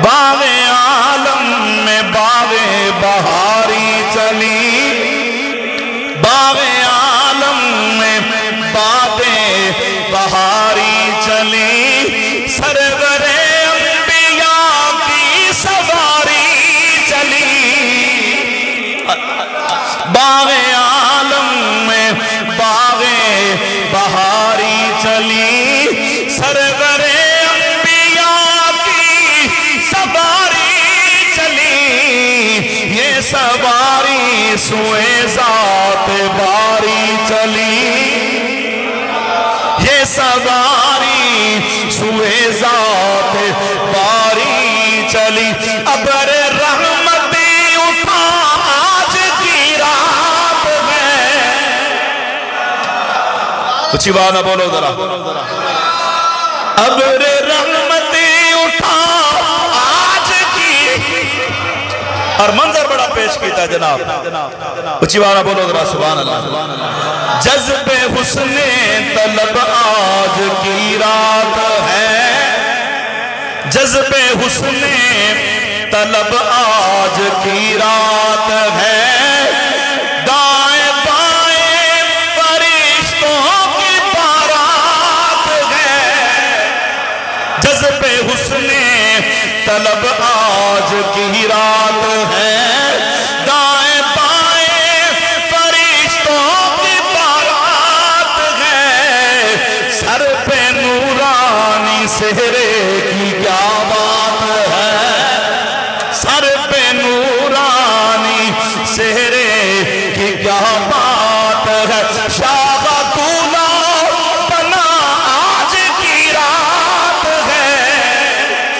باغ عالم میں باغ بہاری چلی، باغ عالم میں باغ بہاری چلی، سرور انبیاء کی سواری چلی، باغ عالم میں باغ بہاری چلی، سرور انبیاء کی سواری چلی، یہ سواری سوئے ذات باری چلی، یہ سواری سوئے ذات باری چلی، ابر رحمتی اٹھا آج کی رات میں، کچھ بات نہ بولو ذرا، ابر رحمتی اٹھا آج کی، اور منظر بڑا پیش کیتا جناب، کچھ بات نہ بولو ذرا سبحان اللہ، جذب حسن طلب آج کی رات ہے، جذب حسن طلب آج کی رات ہے، دائیں بائیں فرشتوں کی بارات ہے، جذب حسن طلب آج کی رات ہے،